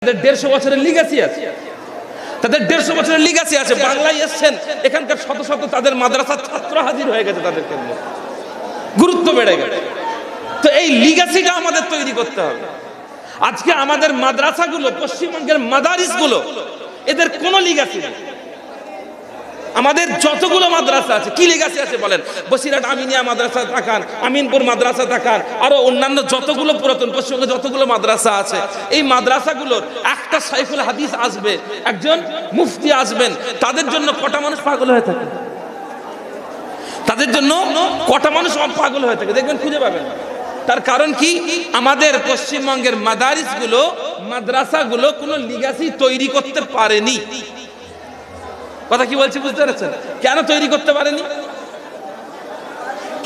তাদের 150 বছরের লিগ্যাসি আছে, তাদের 150 বছরের লিগ্যাসি আছে। বাংলায় এসছেন, এখানকার শত শত তাদের মাদ্রাসার ছাত্র হাজির হয়ে গেছে, তাদের কেন্দ্রে গুরুত্ব বেড়ে গেছে। তো এই লিগ্যাসিটা আমাদের তৈরি করতে হবে। আজকে আমাদের মাদ্রাসাগুলো, পশ্চিমবঙ্গের মাদারিসগুলো, এদের কোনো লিগ্যাসি নেই। আমাদের যতগুলো মাদ্রাসা আছে, কি লিগ্যাসি আছে বলেন? বসিরহাট আমিনিয়া মাদ্রাসা তাকান, আমিনপুর মাদ্রাসা তাকান, আরো অন্যান্য যতগুলো পুরাতন পশ্চিমবঙ্গে যতগুলো মাদ্রাসা আছে, এই মাদ্রাসাগুলোর একটা সাইফুল হাদিস আসবে, একজন মুফতি আসবেন, তাদের জন্য কটা মানুষ পাগল হয়ে থাকে? তাদের জন্য কটা মানুষ পাগল হয়ে থাকে? দেখবেন, খুঁজে পাবেন। তার কারণ কি? আমাদের পশ্চিমবঙ্গের মাদারিসগুলো, মাদ্রাসাগুলো কোনো লিগ্যাসি তৈরি করতে পারেনি। কথা কি বলছি বুঝতে পারছেন? কেন তৈরি করতে পারেনি?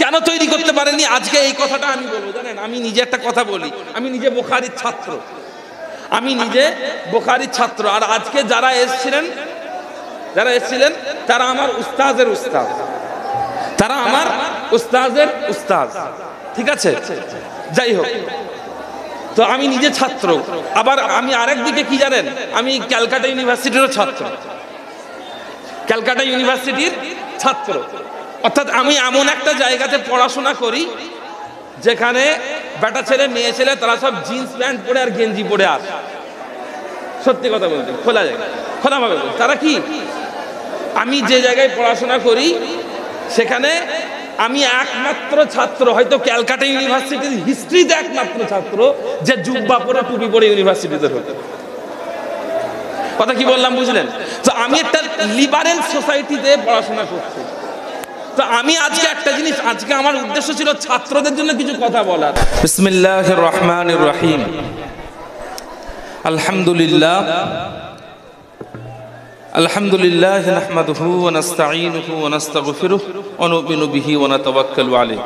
কেন তৈরি করতে পারেনি? আজকে এই কথাটা আমি বলবো, জানেন, আমি নিজে একটা কথা বলি, আমি নিজে বুখারীর ছাত্র, আমি নিজে বুখারীর ছাত্র। আর আজকে যারা এসেছিলেন তারা আমার উস্তাদের উস্তাদ, তারা আমার উস্তাদের উস্তাদ, ঠিক আছে? যাই হোক, তো আমি নিজে ছাত্র। আবার আমি আরেক দিকে কি জানেন, আমি ক্যালকাটা ইউনিভার্সিটিরও ছাত্র, ক্যালকাটা ইউনিভার্সিটির ছাত্র। অর্থাৎ আমি এমন একটা জায়গাতে পড়াশোনা করি যেখানে বেটা ছেলে মেয়ে ছেলে তারা সব জিন্স প্যান্ট পরে আর গেঞ্জি পরে আসে। সত্যি কথা বলতে, খোলাভাবে বলতে, তারা কি, আমি যে জায়গায় পড়াশোনা করি সেখানে আমি একমাত্র ছাত্র, হয়তো ক্যালকাটা ইউনিভার্সিটির হিস্ট্রিতে একমাত্র ছাত্র যে জুব্বা পরে টুপি পরে ইউনিভার্সিটিতে হতো। কথা কি বললাম বুঝলেন? তো আমি একটা লিবারেল সোসাইটিতে পড়াশোনা করছি। তো আমি আজকে একটা জিনিস, আজকে আমার উদ্দেশ্য ছিল ছাত্রদের জন্য কিছু কথা বলার। বিসমিল্লাহির রহমানির রহিম। আলহামদুলিল্লাহ নাহমাদুহু ওয়া নাস্তাঈনুহু ওয়া নাস্তাগফিরুহু ওয়া নু'মিনু বিহি ওয়া নাতাওয়াক্কালু আলাইহি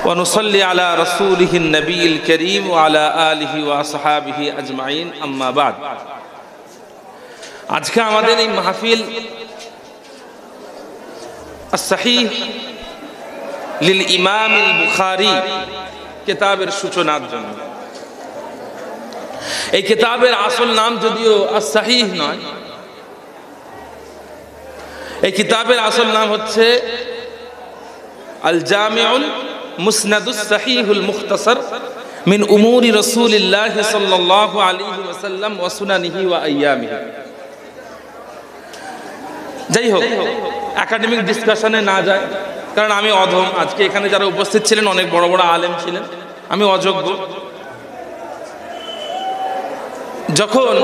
ওয়া নুসাল্লি আলা রাসূলিহিন নবিয়্যিল কারীম ওয়া আলা আলিহি ওয়া আসহাবিহি আজমাইন, আম্মা বাদ। আজকে আমাদের এই মাহফিল as-sahih লিল ইমাম আল বুখারী কিতাবের সূচনার জন্য। এই কিতাবের আসল নাম যদিও as-sahih নয়, এই কিতাবের আসল নাম হচ্ছে আল জামিউল মুসনাদুস সাহিহুল মুখতাসার মিন উমুরি রাসূলিল্লাহ সাল্লাল্লাহু আলাইহি ওয়াসাল্লাম ওয়া সুনানিহি ওয়া আইয়ামিহি। যাই হোক, একাডেমিক ডিসকাশনে না যায়, কারণ আমি অধম। আজকে এখানে যারা উপস্থিত ছিলেন অনেক বড় বড় আলেম ছিলেন, আমি অযোগ্য। যখন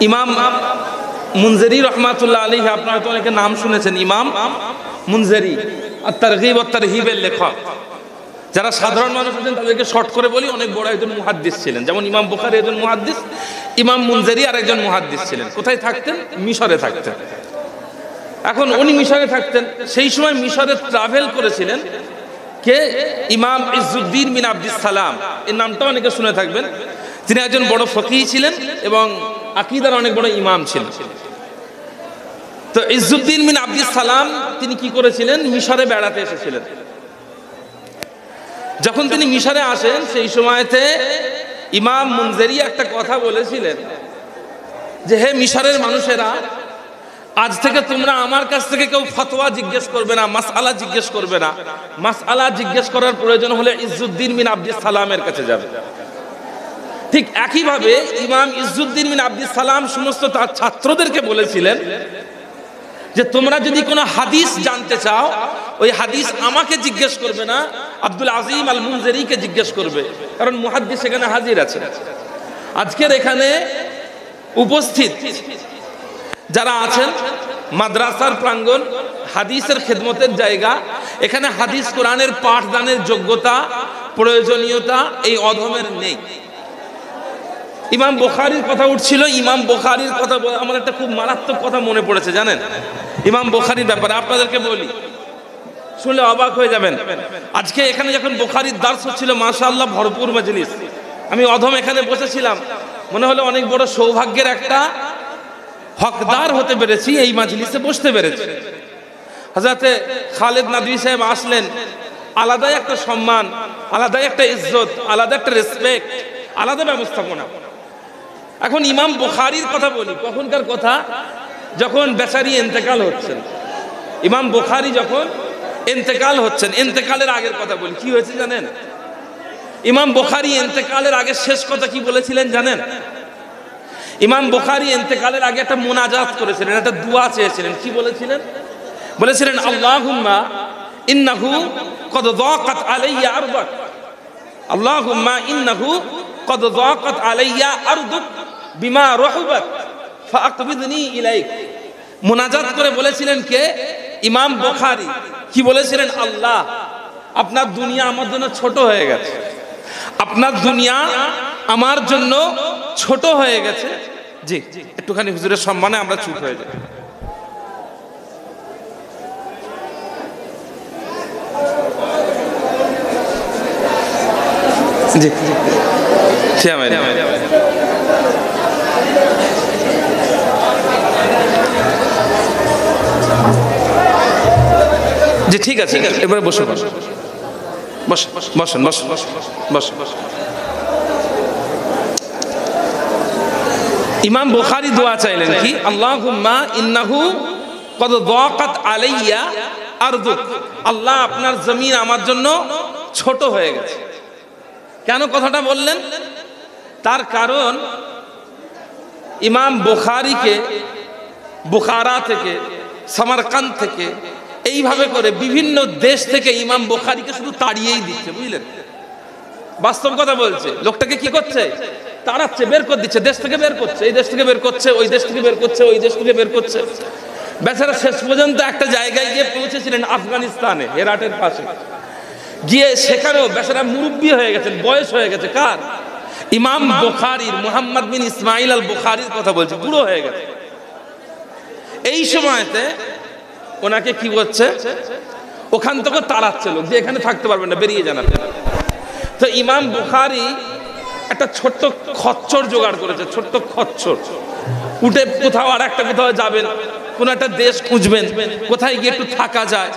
ইমাম মুনজিরি রহমাতুল্লাহ আলাইহি, আপনারা তো অনেকে নাম শুনেছেন, ইমাম মুনজিরি আত-তারগীব ওয়াত তারহিবের লেখক। যারা সাধারণ মানুষ আছেন তাদেরকে শর্ট করে বলি, অনেক বড় একজন মুহাদ্দিস ছিলেন। যেমন ইমাম বুখারী একজন মুহাদ্দিস, ইমাম মুনজিরি আরেকজন মুহাদ্দিস ছিলেন। কোথায় থাকতেন? মিশরে থাকতেন। এখন উনি মিশরে থাকতেন, সেই সময় মিশরে ট্রাভেল করেছিলেন কে? ইমাম ইজ্জুদ্দিন বিন আব্দিস সালাম, এর নামটা অনেকে শুনে থাকবেন। তিনি একজন বড় ফকিহ ছিলেন এবং আকীদার অনেক বড় ইমাম ছিলেন। তো ইজ্জুদ্দিন বিন আব্দিস সালাম তিনি কি করেছিলেন? মিশরে বেড়াতে এসেছিলেন। যখন তিনি মিশরে আসেন, সেই সময়তে ইমাম মুনজিরি একটা কথা বলেছিলেন যে, হে মিশরের মানুষেরা, আজ থেকে তোমরা আমার কাছ থেকে কেউ ফতোয়া জিজ্ঞেস করবে না, মাসআলা জিজ্ঞেস করবে না। মাসআলা জিজ্ঞেস করার প্রয়োজন হলে ইজ্জুদ্দিন বিন আব্দিস সালামের কাছে যাবে। ঠিক একইভাবে ইমাম ইজ্জুদ্দিন বিন আব্দিস সালাম সমস্ত তার ছাত্রদেরকে বলেছিলেন যে, তোমরা যদি কোনো হাদিস জানতে চাও, ওই হাদিস আমাকে জিজ্ঞেস করবে না, আব্দুল আজিম আল মুনজিরিকে জিজ্ঞেস করবে, কারণ মুহাদ্দিস এখানে হাজির আছে। আজকের এখানে উপস্থিত যারা আছেন, মাদ্রাসার প্রাঙ্গণ, হাদিসের খেদমতের জায়গা, এখানে হাদিস কোরআনের পাঠদানের যোগ্যতা, প্রয়োজনীয়তা এই অধমের নেই। ইমাম বুখারীর কথা উঠছিল, ইমাম বুখারীর কথা আমার একটা খুব মারাত্মক কথা মনে পড়েছে, জানেন? ইমাম বুখারীর ব্যাপারে আপনাদেরকে বলি, শুনলে অবাক হয়ে যাবেন। আজকে এখানে যখন বুখারীর দার্স হচ্ছিল, মাশাআল্লাহ ভরপুর মজলিস, আমি অধম এখানে বসেছিলাম, মনে হলো অনেক বড় সৌভাগ্যের একটা হকদার হতে পেরেছি, এই মজলিসে বসতে পেরেছি। হযরতে খালিদ নদভী সাহেব আসলেন, আলাদাই একটা সম্মান, আলাদাই একটা ইজ্জত, আলাদা একটা রেসপেক্ট, আলাদা ব্যবস্থাপনা। এখন ইমাম বুখারীর কথা বলি, কখনকার কথা, যখন বেচারি ইন্তেকাল হচ্ছেন, ইমাম বুখারী যখন ইন্তেকাল হচ্ছেন, ইন্তেকালের আগের কথা বলি। কি হয়েছে জানেন? ইমাম বুখারী ইন্তেকালের আগে শেষ কথা কি বলেছিলেন জানেন? ইমাম বুখারী ইন্তেকালের আগে একটা মুনাজাত করেছিলেন, একটা দোয়া চেয়েছিলেন। কি বলেছিলেন? বলেছিলেন আল্লাহুম্মা ইন্নাহু কদ যাকাত আলাইয়া আরদুক, আল্লাহুম্মা ইন্নাহু কদ যাকাত আলাইয়া আরদুক বিমা রাহুবাত ফাআকবিদনি ইলাইক। মুনাজাত করে বলেছিলেন কে? ইমাম বুখারী। কি বলেছিলেন? আল্লাহ, আপনার দুনিয়া আমার জন্য ছোট হয়ে গেছে, আপনার দুনিয়া আমার জন্য ছোট হয়ে গেছে। জি, একটুখানি হুজুরের সম্মানে আমরা চুপ হয়ে যাই। জি, জি, ঠিক আছে, এবারে বসুন, বসুন, বসুন, বসুন, বসুন। ইমাম বুখারী দোয়া চাইলেন কি? আল্লাহুম্মা ইন্নাহু কদ যাকাত আলাইয়া আরদুক, আল্লাহ আপনার জমিন আমার জন্য ছোট হয়ে গেছে। কেন কথাটা বললেন? তার কারণ ইমাম বুখারীকে বুখারা থেকে, সামারকান্দ থেকে, এইভাবে করে বিভিন্ন দেশ থেকে ইমাম বুখারীকে শুধু তাড়িয়েই দিচ্ছে, বুঝলেন? বাস্তব কথা বলছে, লোকটাকে কি করছে? তাড়াচ্ছে, বের করে দিচ্ছে, দেশ থেকে বের করছে, এই দেশ থেকে বের করছে, ওই দেশ থেকে বের করছে, ওই দেশ থেকে বের করছে। বেচারা শেষ পর্যন্ত একটা জায়গায় গিয়ে পৌঁছেছিলেন আফগানিস্তানে, হেরাটের পাশে গিয়ে, সেখানেও বেচারা মুরব্বী হয়ে গেছেন, বয়স হয়ে গেছে। কার? ইমাম বুখারীর, মুহাম্মদ বিন ইসমাইল আল বুখারীর কথা বলছে, বুড়ো হয়ে গেছে। এই সময়তে ওনাকে কি করছে? ওখান থেকে তাড়াচ্ছে লোক, যে এখানে থাকতে পারবেন না, বেরিয়ে যান আপনি। তো ইমাম বুখারী একটা ছোট্ট খচ্চর জোগাড় করেছে, ছোট্ট খচ্চর। উঠে কোথাও আর একটা কোথাও যাবেন, কোন একটা দেশ খুঁজবেন, কোথায় গিয়ে একটু থাকা যায়।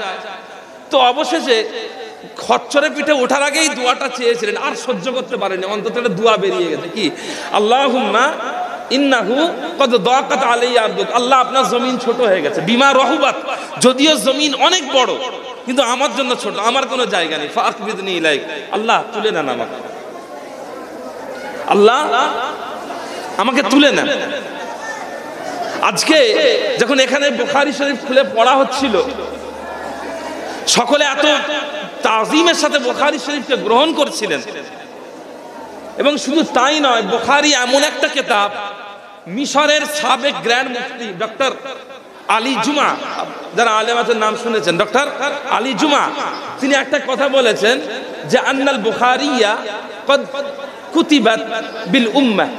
তো অবশেষে খচ্চরে পিঠে ওঠার আগেই দোয়াটা চেয়েছিলেন, আর সহ্য করতে পারেনি, অন্তত একটা দোয়া বেরিয়ে গেছে। কি? আল্লাহুম্মা ইন্নাহু কদ যাকাত আলাইয়া আরদুক, আল্লাহ আপনার জমিন ছোট হয়ে গেছে, বিমা রাহুবাত, যদিও জমিন অনেক বড় কিন্তু আমার জন্য ছোট, আমার কোনো জায়গা নেই, ফাআকবিদনি ইলাইক, আল্লাহ তুলে নেন আমাকে, আল্লাহ আমাকে তুলে নেন। আজকে যখন এখানে বুখারী শরীফ খুলে পড়া হচ্ছিল, সকলে এত তাজিমের সাথে বুখারী শরীফকে গ্রহণ করছিলেন। এবং শুধু তাই নয়, বুখারী এমন একটা কিতাব, মিশরের সাবেক গ্র্যান্ড মুফতি ডক্টর আলী জুমা, যারা আলেমাতের নাম শুনেছেন, ডক্টর আলী জুমা, তিনি একটা কথা বলেছেন যে আন্নাল বুখারিয়া কদ কুতিবাত বিল উম্মাহ,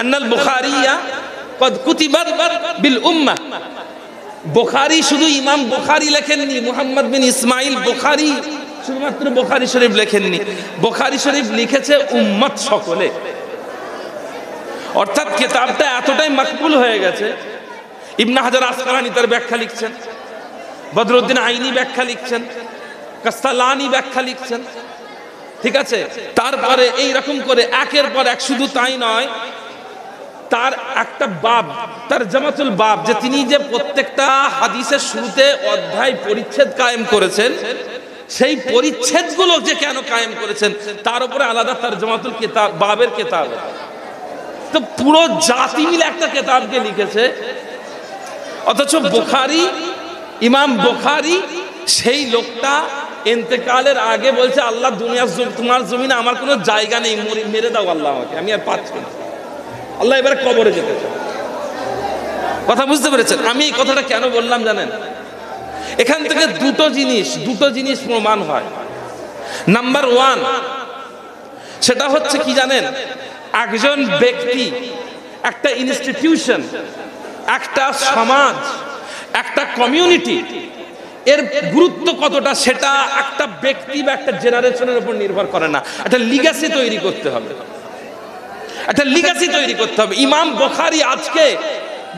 আন্নাল বুখারিয়া কদ কুতিবাত বিল উম্মাহ। বুখারী শুধু ইমাম বুখারী লেখেননি, মুহাম্মদ বিন ইসমাইল বুখারী শুধুমাত্র বুখারী শরীফ লেখেননি, বুখারী শরীফ লিখেছে উম্মত সকলে। অর্থাৎ কিতাবটা এতটাই মকবুল হয়ে গেছে। ইবনে হাজার আসকালানী তার ব্যাখ্যা লিখছেন, বদরুদ্দিন আইনি ব্যাখ্যা লিখছেন, কাস্তালানি ব্যাখ্যা লিখছেন, ঠিক আছে? তারপরে এই রকম করে একের পর এক, শুধু তাই নয়, তার একটা বাব, তার জামাতুল বাব, যে তিনি যে প্রত্যেকটা হাদিসের শুরুতে অধ্যায় পরিচ্ছেদ কায়েম করেছেন, সেই পরিচ্ছেদগুলো যে কেন কায়েম করেছেন তার উপরে আলাদা তার জামাতুল কিতাব, বাবের কিতাব। তো পুরো জাতি মিলে একটা কিতাবকে লিখেছে, অথচ বুখারী, ইমাম বুখারী, সেই লোকটা ইন্তেকালের আগে বলছে আল্লাহ দুনিয়ার তোমার জমিনে আমার কোনো জায়গা নেই, মেরে দাও আল্লাহ আমাকে, আমি আর পাচ্ছি না, আল্লাহ এবারে কবরে যেতে চায়। কথা বুঝতে পেরেছেন? আমি এই কথাটা কেন বললাম জানেন? এখান থেকে দুটো জিনিস প্রমাণ হয়। নাম্বার ওয়ান, সেটা হচ্ছে কি জানেন? একজন ব্যক্তি, একটা ইনস্টিটিউশন, একটা সমাজ, একটা কমিউনিটি, এর গুরুত্ব কতটা সেটা একটা ব্যক্তি বা একটা জেনারেশনের উপর নির্ভর করে না, একটা লিগ্যাসি তৈরি করতে হবে, একটা লিগ্যাসি তৈরি করতে হবে। ইমাম বুখারী আজকে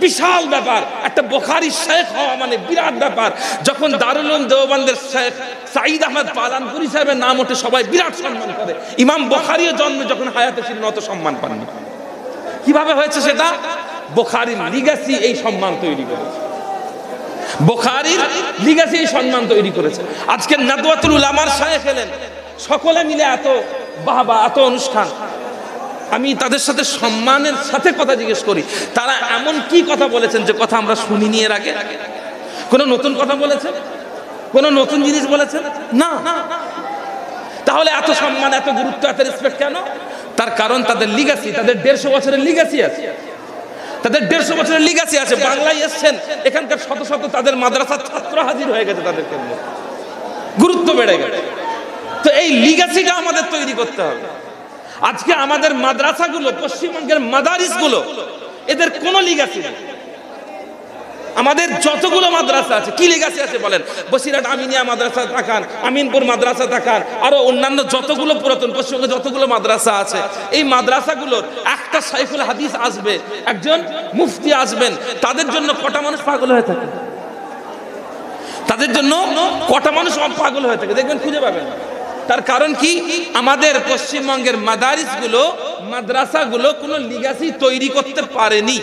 বিশাল ব্যাপার। একটা বুখারী শেখ হওয়া মানে বিরাট ব্যাপার। যখন দারুল উলুম দেওবন্দের শেখ সাঈদ আহমদ পালানপুরি সাহেবের নাম ওঠে সবাই বিরাট সম্মান করে। ইমাম বুখারীর জন্ম যখন হায়াতে ছিলেন অত সম্মান পাননি। কিভাবে হয়েছে সেটা? বুখারীর লিগ্যাসি এই সম্মান তৈরি করেছে, বুখারীর লিগ্যাসি এই সম্মান তৈরি করেছে। আজকে নাদওয়াতুল উলামার শায়েখ এলেন, সকলে মিলে এত বাহবা, এত অনুষ্ঠান। আমি তাদের সাথে সম্মানের সাথে কথা জিজ্ঞেস করি, তারা এমন কি কথা বলেছেন যে কথা আমরা শুনিনি এর আগে? কোনো নতুন কথা বলেছেন? কোনো নতুন জিনিস বলেছেন? না। তাহলে এত সম্মান, এত গুরুত্ব, এত রেসপেক্ট কেন? তার কারণ তাদের লিগ্যাসি, তাদের 150 বছরের লিগ্যাসি আছে, তাদের 150 বছরের লিগ্যাসি আছে। বাংলায় এসছেন, এখানকার শত শত তাদের মাদ্রাসার ছাত্র হাজির হয়ে গেছে, তাদের কেন্দ্রে গুরুত্ব বেড়ে গেছে। তো এই লিগ্যাসিটা আমাদের তৈরি করতে হবে। আজকে আমাদের মাদ্রাসাগুলো, পশ্চিমবঙ্গের মাদারিসগুলো, এদের কোনো লিগ্যাসি নেই। আমাদের যতগুলো মাদ্রাসা আছে, কি লিগ্যাসি আছে বলেন? বসিরহাট আমিনিয়া মাদ্রাসা তাকান, আমিনপুর মাদ্রাসা তাকান, আরো অন্যান্য যতগুলো পুরাতন পশ্চিমবঙ্গে যতগুলো মাদ্রাসা আছে, এই মাদ্রাসাগুলোর একটা শাইখুল হাদিস আসবে, একজন মুফতি আসবেন, তাদের জন্য কটা মানুষ পাগল হয়ে থাকে? তাদের জন্য কটা মানুষ পাগল হয়ে থাকে? দেখবেন খুঁজে পাবেন। তার কারণ কি? আমাদের পশ্চিমবঙ্গের মাদারিসগুলো, মাদ্রাসাগুলো কোনো লিগ্যাসি তৈরি করতে পারেনি।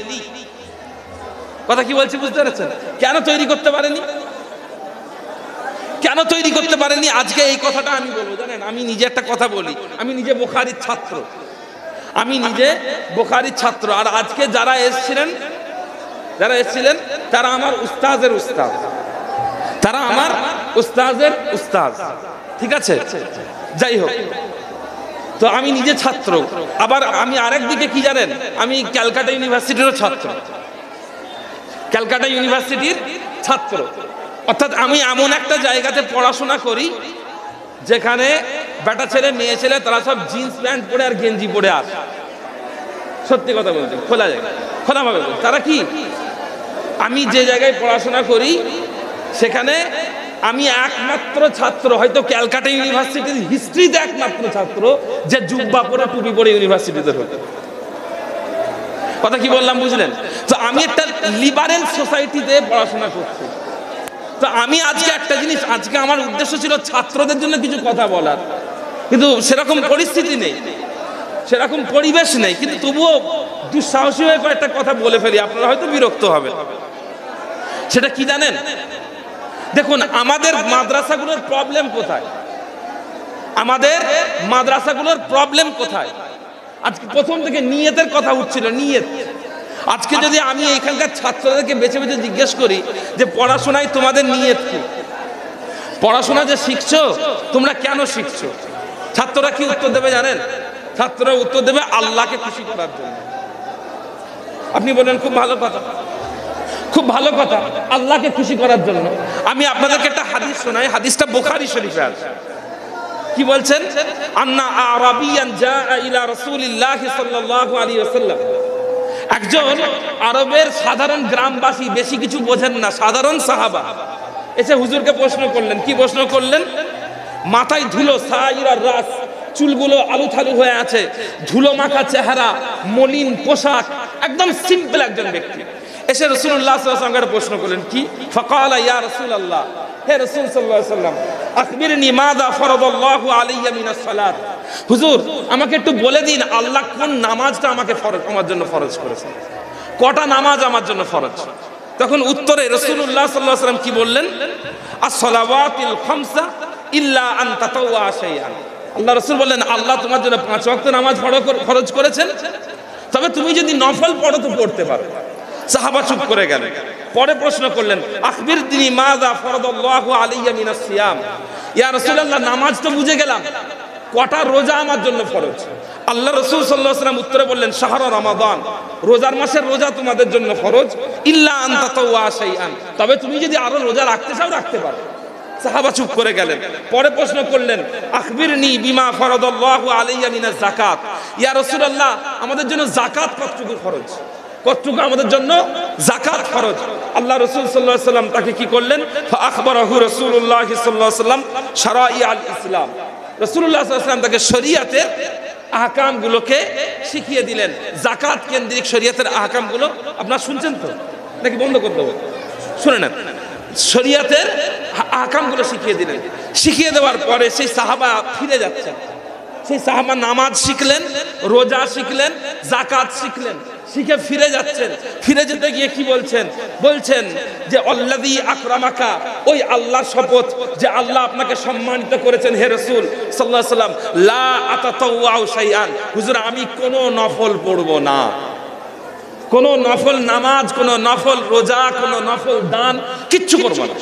কথা কি বলছি বুঝতে পেরেছেন? কেন তৈরি করতে পারেনি? কেন তৈরি করতে পারেনি? আজকে এই কথাটা আমি বলবো, জানেন, আমি নিজে একটা কথা বলি, আমি নিজে বুখারীর ছাত্র, আমি নিজে বুখারীর ছাত্র। আর আজকে যারা এসেছিলেন তারা আমার উস্তাদের উস্তাদ, তারা আমার উস্তাদের উস্তাদ, ঠিক আছে? যাই হোক, তো আমি নিজে ছাত্র, আবার আমি আরেক দিকে কি জানেন, আমি ক্যালকাটা ইউনিভার্সিটিরও ছাত্র, ক্যালকাটা ইউনিভার্সিটির ছাত্র। অর্থাৎ আমি এমন একটা জায়গাতে পড়াশোনা করি যেখানে বেটা ছেলে মেয়ে ছেলে তারা সব জিন্স প্যান্ট পরে আর গেঞ্জি পরে আসে। সত্যি কথা বলতে খোলা জায়গা, খোলাভাবে বলতে, তারা কি, আমি যে জায়গায় পড়াশোনা করি সেখানে আমি একমাত্র ছাত্র, হয়তো ক্যালকাটা ইউনিভার্সিটির হিস্ট্রিতে একমাত্র ছাত্র যে জুব্বা পরে টুপি পরে ইউনিভার্সিটিতে হতো। কথা কি বললাম বুঝলেন? তো আমি একটা লিবারেল সোসাইটিতে পড়াশোনা করছি। তো আমি আজকে একটা জিনিস, আজকে আমার উদ্দেশ্য ছিল ছাত্রদের জন্য কিছু কথা বলার, কিন্তু সেরকম পরিস্থিতি নেই, সেরকম পরিবেশ নেই, কিন্তু তবুও দুঃসাহসী হয়ে কয়েকটা কথা বলে ফেলি, আপনারা হয়তো বিরক্ত হবেন। সেটা কি জানেন? দেখুন, আমাদের মাদ্রাসাগুলোর প্রবলেম কোথায়? আমাদের মাদ্রাসাগুলোর প্রবলেম কোথায়? আজকে প্রথম থেকে নিয়তের কথা উঠছিল, নিয়ত। আজকে যদি আমি এখানকার ছাত্রদেরকে বেছে বেছে জিজ্ঞেস করি যে পড়াশোনায় তোমাদের নিয়ত কি, পড়াশোনা যে শিখছো তোমরা কেন শিখছো, ছাত্ররা কি উত্তর দেবে জানেন? ছাত্ররা উত্তর দেবে আল্লাহকে খুশি করার জন্য। আপনি বলেন খুব ভালো কথা, খুব ভালো কথা, আল্লাহকে খুশি করার জন্য। আমি আপনাদেরকে একটা হাদিস শোনাই, হাদিসটা বুখারী শরীফে আছে। কি বলছেন? আন্না আরাবিয়ান জাআ ইলা রাসূলিল্লাহি সাল্লাল্লাহু আলাইহি ওয়াসাল্লাম, একজন আরবের সাধারণ গ্রামবাসী, বেশি কিছু বোঝেন না, সাধারণ সাহাবা এসে হুজুরকে প্রশ্ন করলেন। কি প্রশ্ন করলেন? মাথায় ধুলো, সাইরার রাস, চুলগুলো আলুথালু হয়ে আছে, ধুলো মাখা চেহারা, মলিন পোশাক, একদম সিম্পল একজন ব্যক্তি এসে রাসূলুল্লাহ সাল্লাল্লাহু আলাইহি ওয়াসাল্লাম প্রশ্ন করলেন। কি? ফাকালা ইয়া রাসূলুল্লাহ, হে রাসূল সাল্লাল্লাহু আলাইহি ওয়াসাল্লাম, আখবিরনি মাযা ফারাদাল্লাহু আলাইয়া মিনাস সালাত, হুজুর আমাকে একটু বলে দিন আল্লাহ কোন নামাজটা আমাকে ফরজ, আমার জন্য ফরজ করেছেন, কটা নামাজ আমার জন্য ফরজ? তখন উত্তরে রাসূলুল্লাহ সাল্লাল্লাহু আলাইহি ওয়াসাল্লাম কি বললেন? আস-সালাওয়াতিল খামসা ইল্লা আন তাতাওয়া শাইআন, আল্লাহ রাসূল বললেন আল্লাহ তোমার জন্য 5 ওয়াক্ত নামাজ ফরজ করেছেন, তবে তুমি যদি নফল পড়ো তো পড়তে পারো। সাহাবা চুপ করে গেলেন। পরে প্রশ্ন করলেন, আখবিরনি মাযা ফারাদাল্লাহু আলাইয়া মিনাস সিয়াম, ইয়া রাসূলুল্লাহ নামাজ তো বুঝে গেলাম, কটা রোজা আমার জন্য ফরজ? আল্লাহ রাসূল সাল্লাল্লাহু আলাইহি ওয়াসাল্লাম উত্তরে বললেন, শাহর রমাদান, রোজার মাসের রোজা তোমাদের জন্য ফরজ, ইল্লা আন তাতাওয়া শাইআন, তবে তুমি যদি আরো রোজা রাখতে চাও রাখতে পারো। সাহাবা চুপ করে গেলেন। পরে প্রশ্ন করলেন, আখবিরনি বিমা ফারাদাল্লাহু আলাইয়া মিনাজ যাকাত, ইয়া রাসূলুল্লাহ আমাদের জন্য যাকাত কতটুকু ফরজ, কতটুকু আমাদের জন্য যাকাত ফরজ? আল্লাহ রাসূল সাল্লাল্লাহু আলাইহি ওয়াসাল্লাম তাকে কি করলেন? ফাআখবারাহু রাসূলুল্লাহ সাল্লাল্লাহু আলাইহি ওয়াসাল্লাম শারাঈ আল ইসলাম, রাসূলুল্লাহ সাল্লাল্লাহু আলাইহি ওয়াসাল্লাম তাকে শরীয়তের আহকামগুলোকে শিখিয়ে দিলেন। যাকাত কেন্দ্রিক শরীয়তের আহকামগুলো আপনারা শুনছেন তো নাকি বন্ধ করতে হবে? শুনে নেন। শরীয়তের আহকামগুলো শিখিয়ে দিলেন। শিখিয়ে দেওয়ার পরে সেই সাহাবা ফিরে যাচ্ছেন। সেই সাহাবা নামাজ শিখলেন, রোজা শিখলেন, যাকাত শিখলেন, শিখে ফিরে যাচ্ছেন। ফিরে যেতে গিয়ে কি বলছেন? বলছেন যে আল্লাযী আকরামাকা, ওই আল্লাহর শপথ যে আল্লাহ আপনাকে সম্মানিত করেছেন হে রাসূল সাল্লাল্লাহু আলাইহি ওয়াসাল্লাম, লা আতাতাওয়াউ শাইআন, হুজুর আমি কোনো নফল পড়ব না, কোনো নফল নামাজ, কোনো নফল রোজা, কোনো নফল দান কিচ্ছু করব না।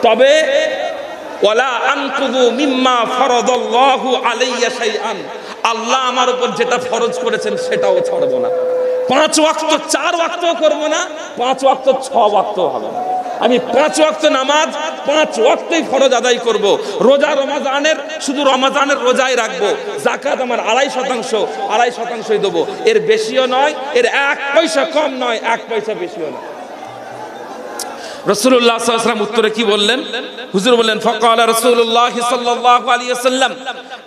তবে ওয়ালা আনকুযু মিম্মা ফারাদাল্লাহু আলাইয়া শাইআন, আল্লাহ আমার উপর যেটা ফরজ করেছেন সেটাও ছাড়বো না। 5 ওয়াক্ত 4 ওয়াক্তও করব না, 5 ওয়াক্ত 6 ওয়াক্তও হবে না। আমি 5 ওয়াক্ত নামাজ 5 ওয়াক্তই ফরজ আদায় করব। রোজা রমজানের শুধু রমজানের রোজাই রাখবো। যাকাত আমার 2.5% দেবো, এর বেশিও নয়, এর 1 পয়সা কম নয়, 1 পয়সা বেশিও নয়। রাসূলুল্লাহ সাল্লাল্লাহু আলাইহি ওয়াসাল্লাম উত্তরে কি বললেন? হুজুর বললেন ফাকালা রাসূলুল্লাহ সাল্লাল্লাহু আলাইহি ওয়াসাল্লাম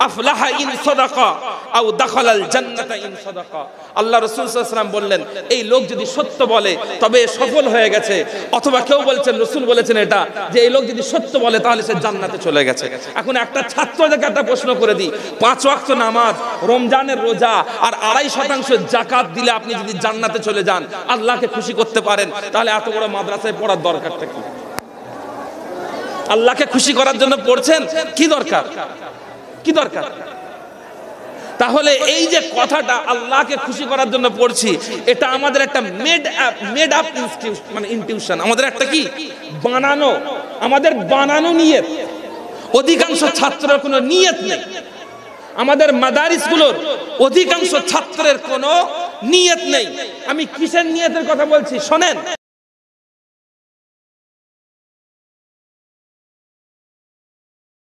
আফলাহা ইন সাদাকা আও দাখালাল জান্নাতা ইন সাদাকা। আল্লাহ রাসূল সাল্লাল্লাহু আলাইহি ওয়াসাল্লাম বললেন এই লোক যদি সত্য বলে তবে সফল হয়ে গেছে। অথবা কেউ বলছেন, রাসূল বলেছেন এটা, যে এই লোক যদি সত্য বলে তাহলে সে জান্নাতে চলে গেছে। এখন একটা ছাত্রদেরকে একটা প্রশ্ন করে দিই, 5 ওয়াক্ত নামাজ, রমজানের রোজা আর 2.5% যাকাত দিলে আপনি যদি জান্নাতে চলে যান, আল্লাহকে খুশি করতে পারেন, তাহলে এত বড় মাদ্রাসায় পড়ার দরকারটা কি? আল্লাহকে খুশি করার জন্য পড়ছেন, কি দরকার? কি দরকার? তাহলে এই যে কথাটা আল্লাহকে খুশি করার জন্য পড়ছি, এটা আমাদের একটা মেড আপ মানে ইনটিউশন, আমাদের একটা কি বানানো, আমাদের বানানো নিয়ত। অধিকাংশ ছাত্রের কোনো নিয়ত নেই। আমাদের মাদারিসগুলোর অধিকাংশ ছাত্রের কোনো নিয়ত নেই। আমি কিসের নিয়তের কথা বলছি শোনেন।